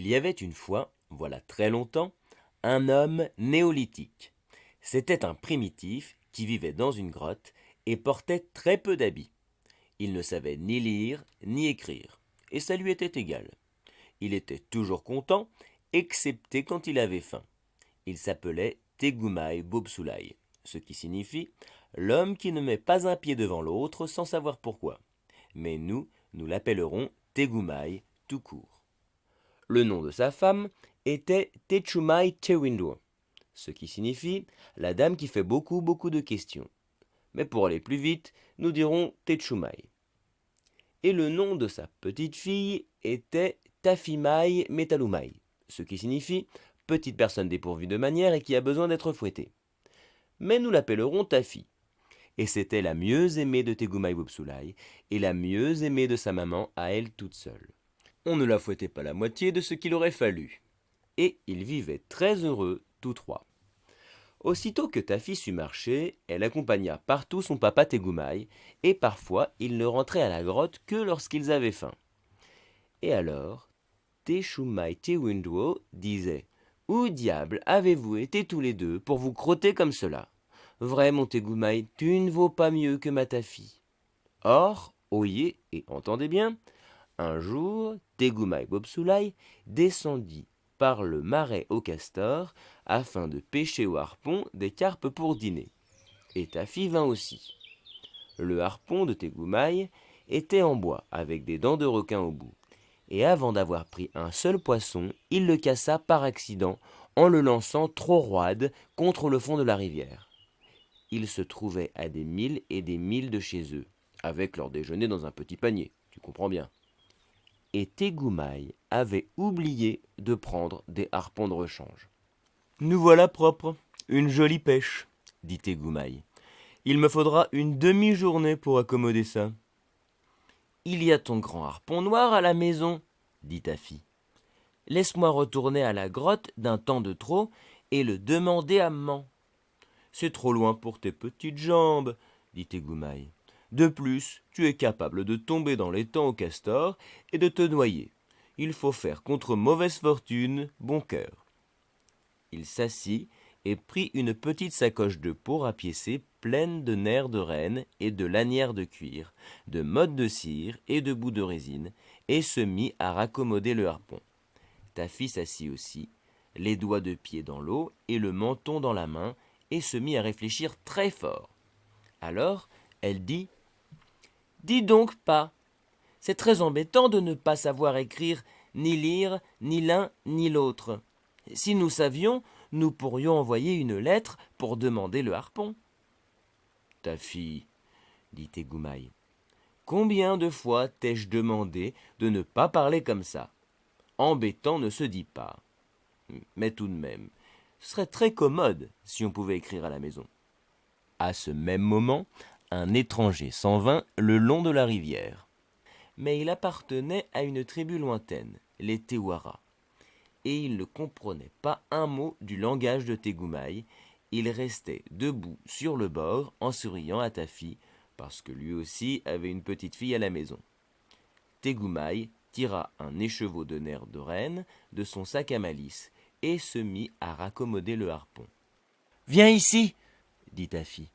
y avait une fois, voilà très longtemps, un homme néolithique. C'était un primitif qui vivait dans une grotte et portait très peu d'habits. Il ne savait ni lire ni écrire, et ça lui était égal. Il était toujours content, excepté quand il avait faim. Il s'appelait Tegumai Bobsoulaï, ce qui signifie l'homme qui ne met pas un pied devant l'autre sans savoir pourquoi. Mais nous l'appellerons Tegumai tout court. Le nom de sa femme était Techumai Tewindu, ce qui signifie la dame qui fait beaucoup de questions. Mais pour aller plus vite, nous dirons Techumai. Et le nom de sa petite fille était Tafimai Metalumai, ce qui signifie petite personne dépourvue de manières et qui a besoin d'être fouettée. Mais nous l'appellerons Tafi. Et c'était la mieux aimée de Tegumai Bobsoulaï et la mieux aimée de sa maman à elle toute seule. On ne la fouettait pas la moitié de ce qu'il aurait fallu. Et ils vivaient très heureux tous trois. Aussitôt que Tafi sut marcher, elle accompagna partout son papa Tegumai, et parfois ils ne rentraient à la grotte que lorsqu'ils avaient faim. Et alors, Teshumai Tewinduo disait « Où diable avez-vous été tous les deux pour vous crotter comme cela? Vrai, mon Tegumai, tu ne vaux pas mieux que ma Tafi. » Or, oyez et entendez bien, un jour, Tegumai Bobsoulaï descendit par le marais au castor afin de pêcher au harpon des carpes pour dîner. Et Tafi vint aussi. Le harpon de Tegumai était en bois avec des dents de requin au bout. Et avant d'avoir pris un seul poisson, il le cassa par accident en le lançant trop roide contre le fond de la rivière. Ils se trouvaient à des milles et des milles de chez eux, avec leur déjeuner dans un petit panier, tu comprends bien. Et Tegumai avait oublié de prendre des harpons de rechange. Nous voilà propres, une jolie pêche, dit Tegumai. Il me faudra une demi-journée pour accommoder ça. Il y a ton grand harpon noir à la maison, dit Tafi. Laisse-moi retourner à la grotte d'un temps de trop et le demander à maman. C'est trop loin pour tes petites jambes, dit Tegumai. De plus, tu es capable de tomber dans l'étang au castor et de te noyer. Il faut faire contre mauvaise fortune bon cœur. Il s'assit et prit une petite sacoche de peau rapiécée pleine de nerfs de renne et de lanières de cuir, de mottes de cire et de bouts de résine, et se mit à raccommoder le harpon. Tafi s'assit aussi, les doigts de pied dans l'eau et le menton dans la main, et se mit à réfléchir très fort. Alors, elle dit « Dis donc pas, c'est très embêtant de ne pas savoir écrire ni lire ni l'un ni l'autre. Si nous savions, nous pourrions envoyer une lettre pour demander le harpon. » Tafi, dit Tegumai, combien de fois t'ai-je demandé de ne pas parler comme ça? Embêtant ne se dit pas. Mais tout de même, ce serait très commode si on pouvait écrire à la maison. À ce même moment, un étranger s'en vint le long de la rivière. Mais il appartenait à une tribu lointaine, les Tewara. Et il ne comprenait pas un mot du langage de Tegumai. Il restait debout sur le bord en souriant à Tafi, parce que lui aussi avait une petite fille à la maison. Tegumai tira un écheveau de nerfs de renne de son sac à malice et se mit à raccommoder le harpon. « Viens ici, dit Tafi.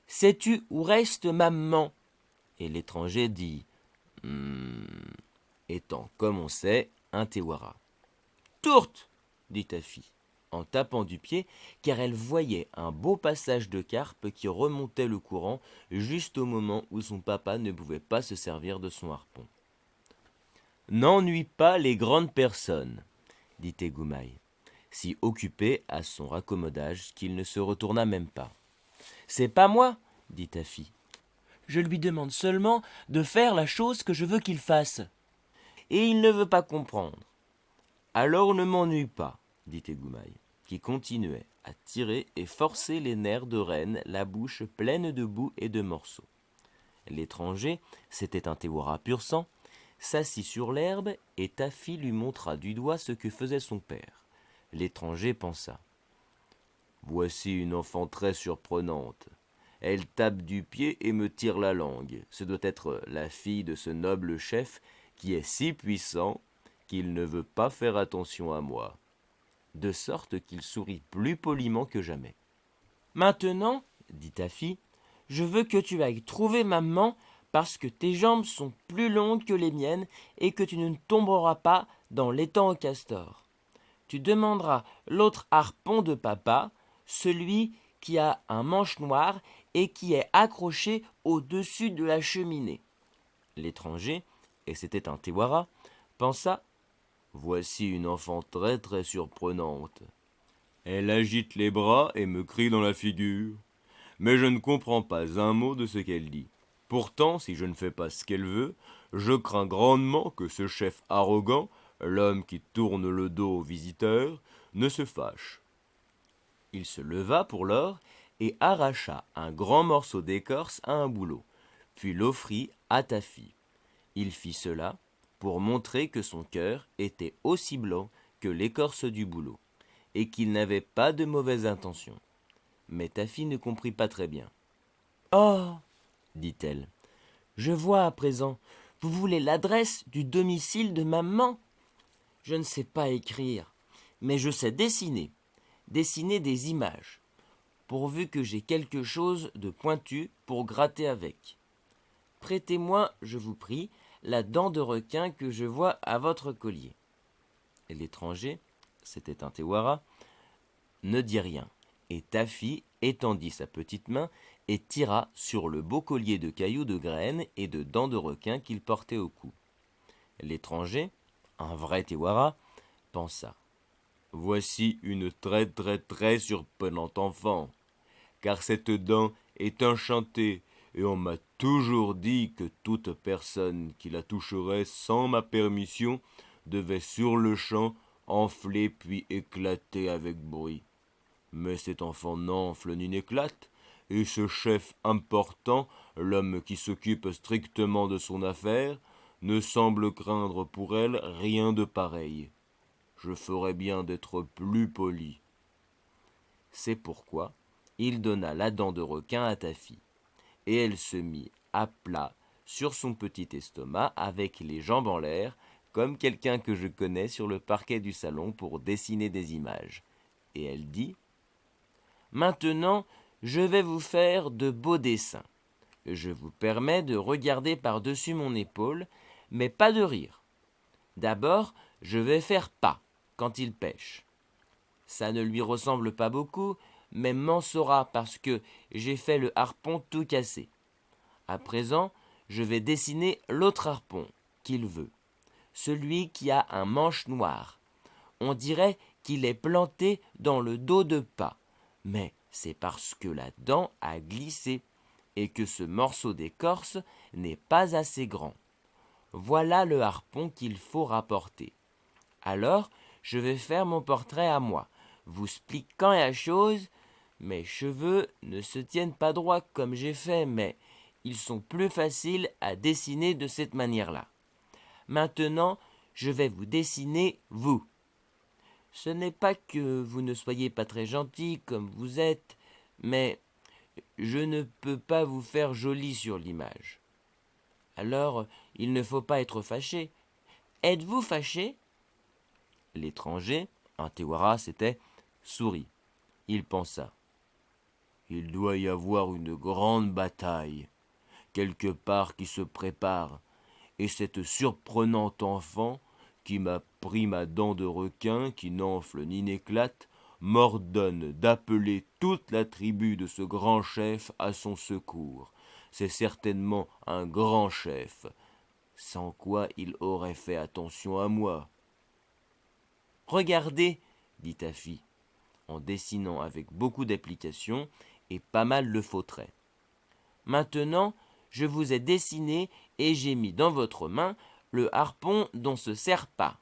Sais-tu où reste maman? Et l'étranger dit étant, comme on sait, un Tewara. Tourte, dit Tafi, en tapant du pied, car elle voyait un beau passage de carpe qui remontait le courant juste au moment où son papa ne pouvait pas se servir de son harpon. N'ennuie pas les grandes personnes, dit Tegumai, si occupé à son raccommodage qu'il ne se retourna même pas. C'est pas moi, dit Tafi. Je lui demande seulement de faire la chose que je veux qu'il fasse. Et il ne veut pas comprendre. Alors ne m'ennuie pas, dit Tegumai, qui continuait à tirer et forcer les nerfs de renne, la bouche pleine de boue et de morceaux. L'étranger, c'était un Tewara pur sang, s'assit sur l'herbe et Tafi lui montra du doigt ce que faisait son père. L'étranger pensa « Voici une enfant très surprenante. Elle tape du pied et me tire la langue. Ce doit être la fille de ce noble chef qui est si puissant qu'il ne veut pas faire attention à moi. De sorte qu'il sourit plus poliment que jamais. Maintenant, dit Taffy, je veux que tu ailles trouver maman parce que tes jambes sont plus longues que les miennes et que tu ne tomberas pas dans l'étang au castor. Tu demanderas l'autre harpon de papa, celui qui a un manche noir et qui est accroché au-dessus de la cheminée. L'étranger, et c'était un Tewara, pensa « Voici une enfant très très surprenante. Elle agite les bras et me crie dans la figure, mais je ne comprends pas un mot de ce qu'elle dit. Pourtant, si je ne fais pas ce qu'elle veut, je crains grandement que ce chef arrogant, l'homme qui tourne le dos aux visiteurs, ne se fâche. » Il se leva pour lors et arracha un grand morceau d'écorce à un bouleau, puis l'offrit à Taffy. Il fit cela pour montrer que son cœur était aussi blanc que l'écorce du bouleau, et qu'il n'avait pas de mauvaise intention. Mais Taffy ne comprit pas très bien. « Oh, dit-elle, je vois à présent, vous voulez l'adresse du domicile de maman. Je ne sais pas écrire, mais je sais dessiner des images, pourvu que j'ai quelque chose de pointu pour gratter avec. Prêtez-moi, je vous prie, la dent de requin que je vois à votre collier. » Et l'étranger, c'était un Tewara, ne dit rien, et Taffy étendit sa petite main et tira sur le beau collier de cailloux de graines et de dents de requin qu'il portait au cou. L'étranger, un vrai Tewara, pensa « Voici une très très très surprenante enfant, car cette dent est enchantée, et on m'a toujours dit que toute personne qui la toucherait sans ma permission devait sur-le-champ enfler puis éclater avec bruit. Mais cet enfant n'enfle ni n'éclate, et ce chef important, l'homme qui s'occupe strictement de son affaire, ne semble craindre pour elle rien de pareil. Je ferais bien d'être plus poli. » C'est pourquoi il donna la dent de requin à Taffy, et elle se mit à plat sur son petit estomac avec les jambes en l'air, comme quelqu'un que je connais sur le parquet du salon pour dessiner des images. Et elle dit « Maintenant, je vais vous faire de beaux dessins. Je vous permets de regarder par-dessus mon épaule, mais pas de rire. D'abord, je vais faire pas quand il pêche. Ça ne lui ressemble pas beaucoup, mais m'en saura parce que j'ai fait le harpon tout cassé. À présent, je vais dessiner l'autre harpon qu'il veut, celui qui a un manche noir. On dirait qu'il est planté dans le dos de pas, mais c'est parce que la dent a glissé et que ce morceau d'écorce n'est pas assez grand. Voilà le harpon qu'il faut rapporter. Alors, je vais faire mon portrait à moi, vous expliquant la chose. Mes cheveux ne se tiennent pas droit comme j'ai fait, mais ils sont plus faciles à dessiner de cette manière-là. Maintenant, je vais vous dessiner vous. Ce n'est pas que vous ne soyez pas très gentil comme vous êtes, mais je ne peux pas vous faire joli sur l'image. Alors, il ne faut pas être fâché. Êtes-vous fâché ? » L'étranger, un Tewara, c'était, sourit. Il pensa « Il doit y avoir une grande bataille, quelque part qui se prépare, et cette surprenante enfant, qui m'a pris ma dent de requin, qui n'enfle ni n'éclate, m'ordonne d'appeler toute la tribu de ce grand chef à son secours. C'est certainement un grand chef, sans quoi il aurait fait attention à moi. » « Regardez, dit Taffy, en dessinant avec beaucoup d'application et pas mal de faux traits. Maintenant, je vous ai dessiné et j'ai mis dans votre main le harpon dont se sert pas,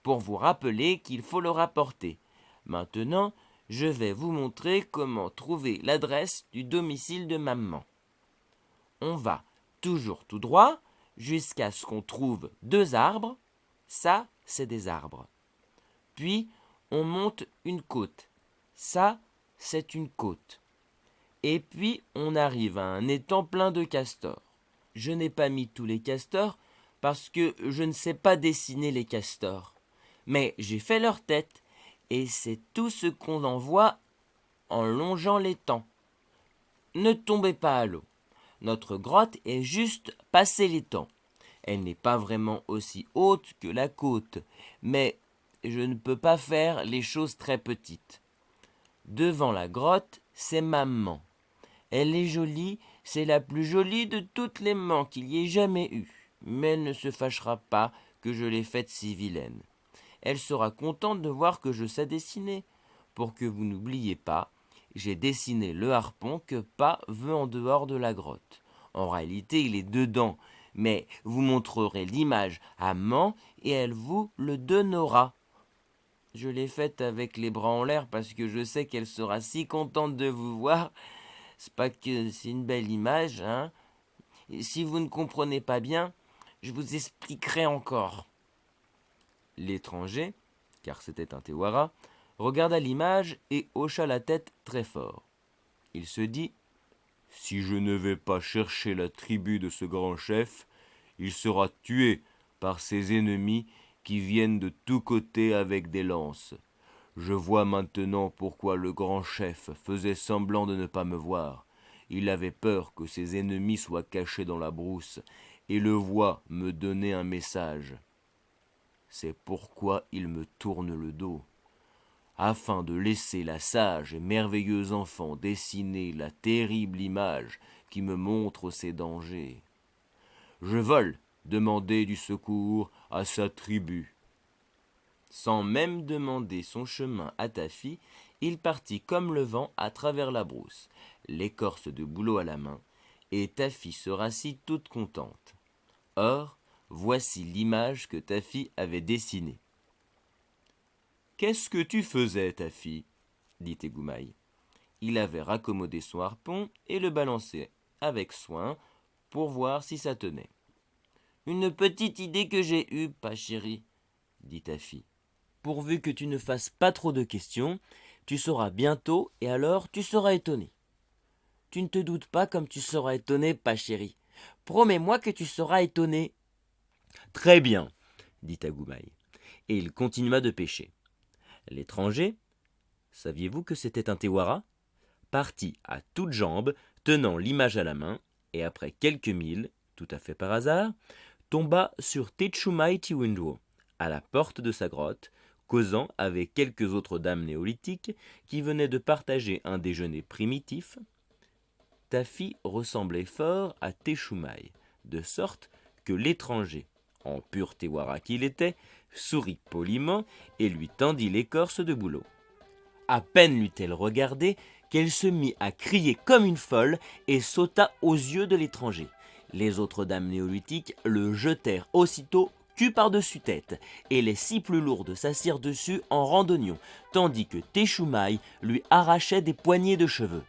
pour vous rappeler qu'il faut le rapporter. Maintenant, je vais vous montrer comment trouver l'adresse du domicile de maman. On va toujours tout droit jusqu'à ce qu'on trouve 2 arbres. Ça, c'est des arbres. Puis, on monte une côte. Ça, c'est une côte. Et puis, on arrive à un étang plein de castors. Je n'ai pas mis tous les castors parce que je ne sais pas dessiner les castors. Mais j'ai fait leur tête, et c'est tout ce qu'on en voit en longeant l'étang. Ne tombez pas à l'eau. Notre grotte est juste passé l'étang. Elle n'est pas vraiment aussi haute que la côte, mais je ne peux pas faire les choses très petites. Devant la grotte, c'est maman. Elle est jolie, c'est la plus jolie de toutes les mamans qu'il y ait jamais eu. Mais elle ne se fâchera pas que je l'ai faite si vilaine. Elle sera contente de voir que je sais dessiner. Pour que vous n'oubliez pas, j'ai dessiné le harpon que Pa veut en dehors de la grotte. En réalité, il est dedans, mais vous montrerez l'image à maman et elle vous le donnera. Je l'ai faite avec les bras en l'air parce que je sais qu'elle sera si contente de vous voir. C'est pas que c'est une belle image, hein. Et si vous ne comprenez pas bien, je vous expliquerai encore. L'étranger, car c'était un Tewara, regarda l'image et hocha la tête très fort. Il se dit « Si je ne vais pas chercher la tribu de ce grand chef, il sera tué par ses ennemis qui viennent de tous côtés avec des lances. Je vois maintenant pourquoi le grand chef faisait semblant de ne pas me voir. Il avait peur que ses ennemis soient cachés dans la brousse et le voient me donner un message. C'est pourquoi il me tourne le dos, afin de laisser la sage et merveilleuse enfant dessiner la terrible image qui me montre ses dangers. Je vole demander du secours à sa tribu. » Sans même demander son chemin à Taffy, il partit comme le vent à travers la brousse, l'écorce de bouleau à la main, et Taffy se rassit toute contente. Or, voici l'image que Taffy avait dessinée. « Qu'est-ce que tu faisais, Taffy ?» dit Tegoumaï. Il avait raccommodé son harpon et le balançait avec soin pour voir si ça tenait. « Une petite idée que j'ai eue, pas chérie, » dit Taffy. « Pourvu que tu ne fasses pas trop de questions, tu sauras bientôt et alors tu seras étonné. » « Tu ne te doutes pas comme tu seras étonné, pas chérie. Promets-moi que tu seras étonné. »« Très bien, » dit Tegoumaï, et il continua de pêcher. L'étranger, saviez-vous que c'était un Tewara, partit à toutes jambes, tenant l'image à la main, et après quelques milles, tout à fait par hasard, tomba sur Techumai Tiwindwo, à la porte de sa grotte, causant avec quelques autres dames néolithiques qui venaient de partager un déjeuner primitif. Taffy ressemblait fort à Techumai, de sorte que l'étranger, en pur Tewara qu'il était, sourit poliment et lui tendit l'écorce de bouleau. À peine l'eut-elle regardé qu'elle se mit à crier comme une folle et sauta aux yeux de l'étranger. Les autres dames néolithiques le jetèrent aussitôt cul par-dessus tête, et les 6 plus lourdes s'assirent dessus en randonnion, tandis que Techumai lui arrachait des poignées de cheveux.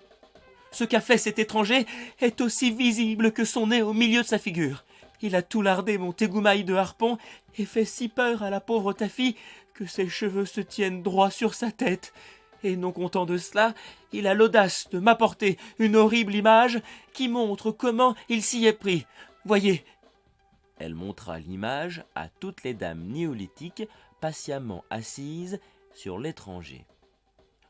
« Ce qu'a fait cet étranger est aussi visible que son nez au milieu de sa figure. Il a tout lardé mon Tegoumaï de harpon et fait si peur à la pauvre Taffy que ses cheveux se tiennent droit sur sa tête. Et non content de cela, il a l'audace de m'apporter une horrible image qui montre comment il s'y est pris. Voyez !» Elle montra l'image à toutes les dames néolithiques patiemment assises sur l'étranger.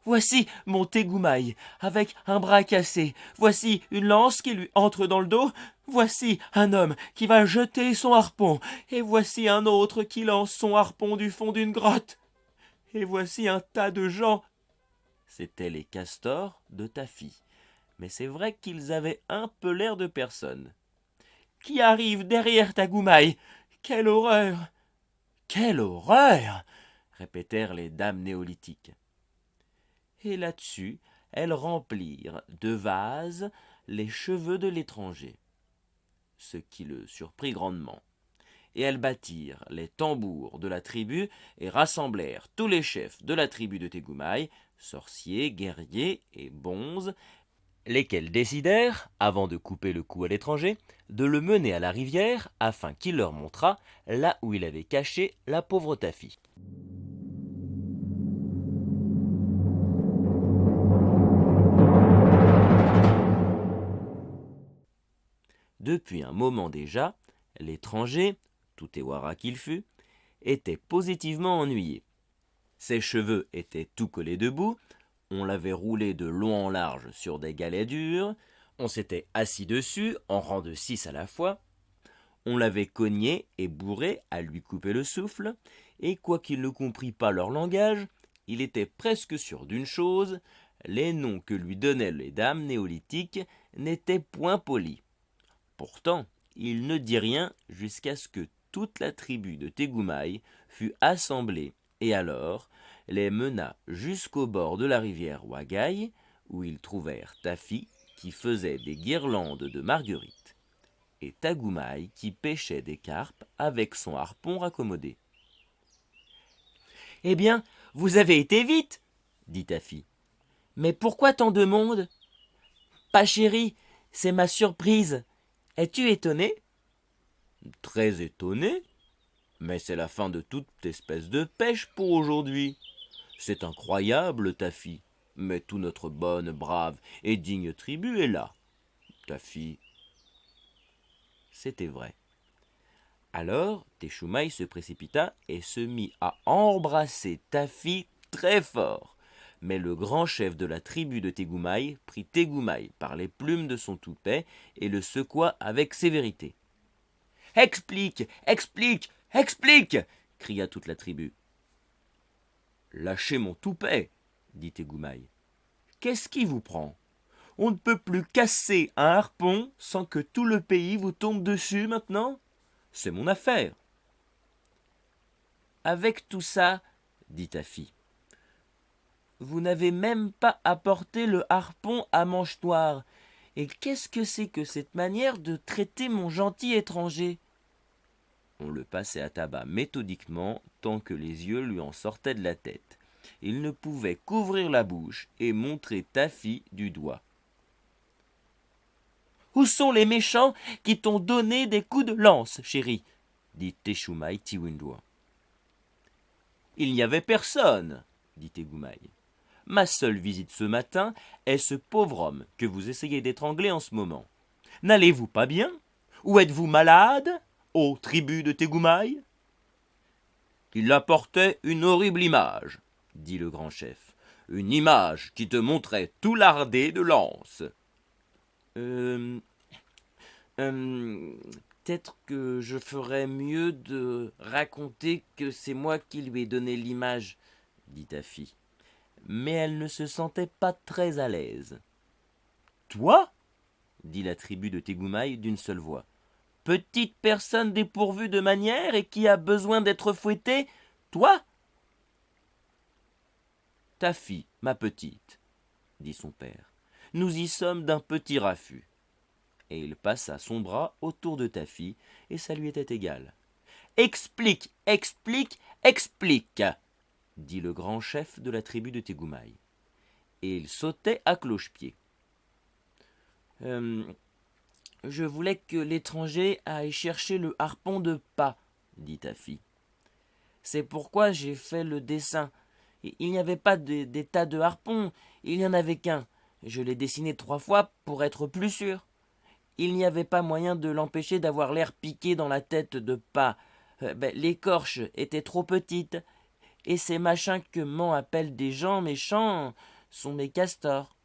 « Voici mon Tegoumaï, avec un bras cassé. Voici une lance qui lui entre dans le dos. Voici un homme qui va jeter son harpon. Et voici un autre qui lance son harpon du fond d'une grotte. Et voici un tas de gens. » C'étaient les castors de Taffy. Mais c'est vrai qu'ils avaient un peu l'air de personne. « Qui arrive derrière Tegoumaï ? Quelle horreur !»« Quelle horreur !» répétèrent les dames néolithiques. Et là-dessus, elles remplirent de vases les cheveux de l'étranger, ce qui le surprit grandement. Et elles battirent les tambours de la tribu et rassemblèrent tous les chefs de la tribu de Tegoumaï, sorciers, guerriers et bonzes, lesquels décidèrent, avant de couper le cou à l'étranger, de le mener à la rivière afin qu'il leur montrât là où il avait caché la pauvre Taffy. Depuis un moment déjà, L'étranger, tout Tewara qu'il fût, était positivement ennuyé. Ses cheveux étaient tout collés debout, on l'avait roulé de long en large sur des galets durs, on s'était assis dessus en rang de 6 à la fois, on l'avait cogné et bourré à lui couper le souffle, et quoiqu'il ne comprît pas leur langage, il était presque sûr d'une chose, les noms que lui donnaient les dames néolithiques n'étaient point polis. Pourtant, il ne dit rien jusqu'à ce que toute la tribu de Tegumai fût assemblée, et alors les mena jusqu'au bord de la rivière Wagai, où ils trouvèrent Tafi qui faisait des guirlandes de marguerites, et Tagumai qui pêchait des carpes avec son harpon raccommodé. « Eh bien, vous avez été vite, dit Tafi. Mais pourquoi tant de monde ? Pas chéri, c'est ma surprise. Es-tu étonné ? Très étonné, mais c'est la fin de toute espèce de pêche pour aujourd'hui. C'est incroyable, Tafi, mais toute notre bonne, brave et digne tribu est là. Tafi. C'était vrai. Alors, Teshumaï se précipita et se mit à embrasser Tafi très fort. Mais le grand chef de la tribu de Tegumai prit Tegumai par les plumes de son toupet et le secoua avec sévérité. « Explique, explique, explique !» cria toute la tribu. « Lâchez mon toupet, dit Tegumai. Qu'est-ce qui vous prend ? On ne peut plus casser un harpon sans que tout le pays vous tombe dessus maintenant ? C'est mon affaire. » Avec tout ça, dit Tafi, vous n'avez même pas apporté le harpon à manche noire. Et qu'est-ce que c'est que cette manière de traiter mon gentil étranger ? On le passait à tabac méthodiquement tant que les yeux lui en sortaient de la tête. Il ne pouvait qu'ouvrir la bouche et montrer Tafi du doigt. « Où sont les méchants qui t'ont donné des coups de lance, chéri ?» dit Teshumaï Tiwindwa. « Il n'y avait personne, dit Tegumai. Ma seule visite ce matin est ce pauvre homme que vous essayez d'étrangler en ce moment. N'allez-vous pas bien ? Ou êtes-vous malade, ô tribu de Tegumai ? » Il apportait une horrible image, dit le grand chef. Une image qui te montrait tout lardé de lance. Peut-être que je ferais mieux de raconter que c'est moi qui lui ai donné l'image, dit Tafi. Mais elle ne se sentait pas très à l'aise. Toi ? dit la tribu de Tegumai d'une seule voix. Petite personne dépourvue de manières et qui a besoin d'être fouettée, toi ? Tafi, ma petite, dit son père. Nous y sommes d'un petit raffut. Et il passa son bras autour de Tafi, et ça lui était égal. Explique, explique, explique, dit le grand chef de la tribu de Tegumai. Et il sautait à cloche-pied. Je voulais que l'étranger aille chercher le harpon de pas, dit Tafi. C'est pourquoi j'ai fait le dessin. Il n'y avait pas des tas de harpons, il n'y en avait qu'un. Je l'ai dessiné 3 fois pour être plus sûr. Il n'y avait pas moyen de l'empêcher d'avoir l'air piqué dans la tête de pas. L'écorche était trop petite, et ces machins que Man appelle des gens méchants sont mes castors.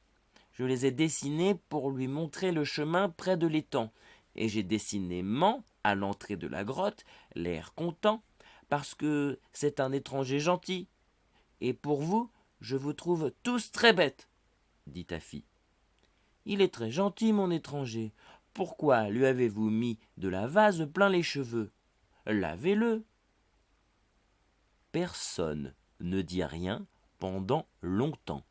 Je les ai dessinés pour lui montrer le chemin près de l'étang, et j'ai dessiné Man à l'entrée de la grotte, l'air content, parce que c'est un étranger gentil. Et pour vous, je vous trouve tous très bêtes, dit Tafi. Il est très gentil, mon étranger. Pourquoi lui avez-vous mis de la vase plein les cheveux ? Lavez-le. Personne ne dit rien pendant longtemps.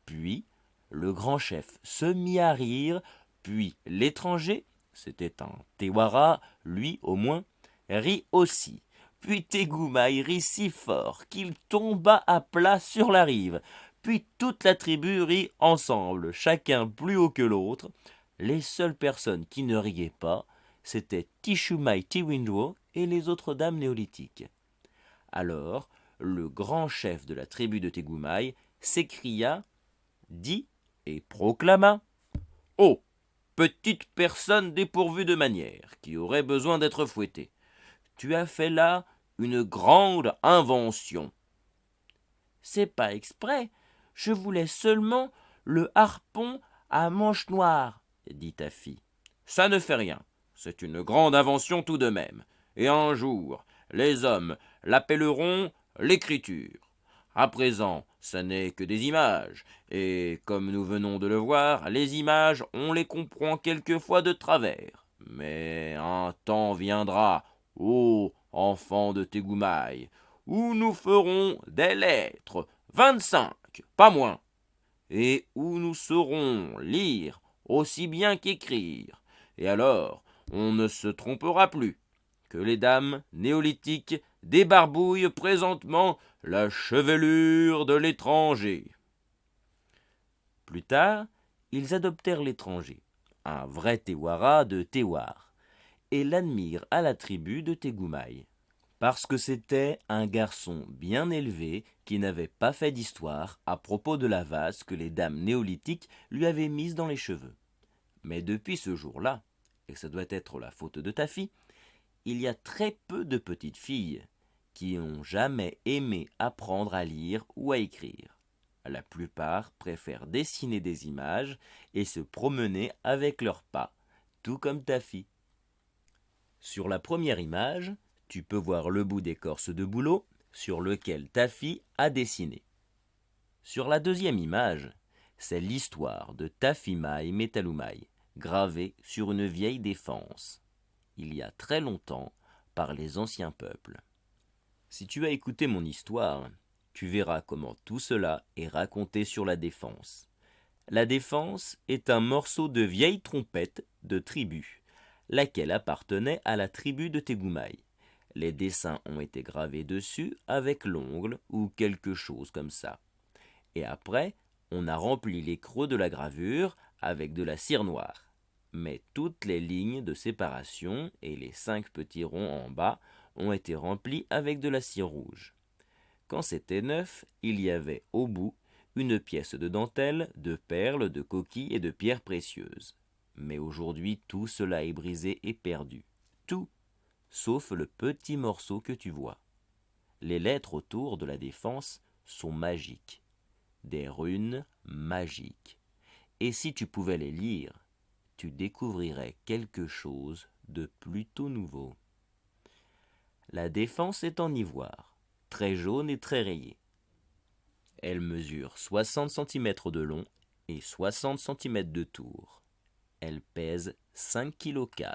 Puis, le grand chef se mit à rire, puis l'étranger, c'était un Tewara, lui au moins, rit aussi. Puis Tegumai rit si fort qu'il tomba à plat sur la rive. Puis toute la tribu rit ensemble, chacun plus haut que l'autre. Les seules personnes qui ne riaient pas, c'étaient Tishumai Tiwindwo et les autres dames néolithiques. Alors, le grand chef de la tribu de Tegumai s'écria, dit et proclama : « Oh, petite personne dépourvue de manières, qui aurait besoin d'être fouettée. Tu as fait là une grande invention. C'est pas exprès, je voulais seulement le harpon à manche noire, dit Taffy. Ça ne fait rien, c'est une grande invention tout de même, et un jour, les hommes l'appelleront l'écriture. À présent, ce n'est que des images, et comme nous venons de le voir, les images, on les comprend quelquefois de travers. Mais un temps viendra, ô enfants de Tegoumaï, où nous ferons des lettres, 25, pas moins, et où nous saurons lire aussi bien qu'écrire. Et alors, on ne se trompera plus que les dames néolithiques débarbouillent présentement la chevelure de l'étranger. Plus tard, ils adoptèrent l'étranger, un vrai Tewara de Tewar, et l'admirent à la tribu de Tegoumaï, parce que c'était un garçon bien élevé qui n'avait pas fait d'histoire à propos de la vase que les dames néolithiques lui avaient mise dans les cheveux. Mais depuis ce jour-là, et ça doit être la faute de Taffy, il y a très peu de petites filles qui n'ont jamais aimé apprendre à lire ou à écrire. La plupart préfèrent dessiner des images et se promener avec leurs pas, tout comme Taffy. Sur la première image, tu peux voir le bout d'écorce de bouleau sur lequel Taffy a dessiné. Sur la deuxième image, c'est l'histoire de Tafimaï Metaloumaï, gravée sur une vieille défense, il y a très longtemps, par les anciens peuples. Si tu as écouté mon histoire, tu verras comment tout cela est raconté sur la défense. La défense est un morceau de vieille trompette de tribu, laquelle appartenait à la tribu de Tegoumaï. Les dessins ont été gravés dessus avec l'ongle ou quelque chose comme ça. Et après, on a rempli les creux de la gravure avec de la cire noire. Mais toutes les lignes de séparation et les 5 petits ronds en bas ont été remplis avec de la cire rouge. Quand c'était neuf, il y avait au bout une pièce de dentelle, de perles, de coquilles et de pierres précieuses. Mais aujourd'hui, tout cela est brisé et perdu. Tout, sauf le petit morceau que tu vois. Les lettres autour de la défense sont magiques. Des runes magiques. Et si tu pouvais les lire, tu découvrirais quelque chose de plutôt nouveau. La défense est en ivoire, très jaune et très rayée. Elle mesure 60 cm de long et 60 cm de tour. Elle pèse 5,4 kg.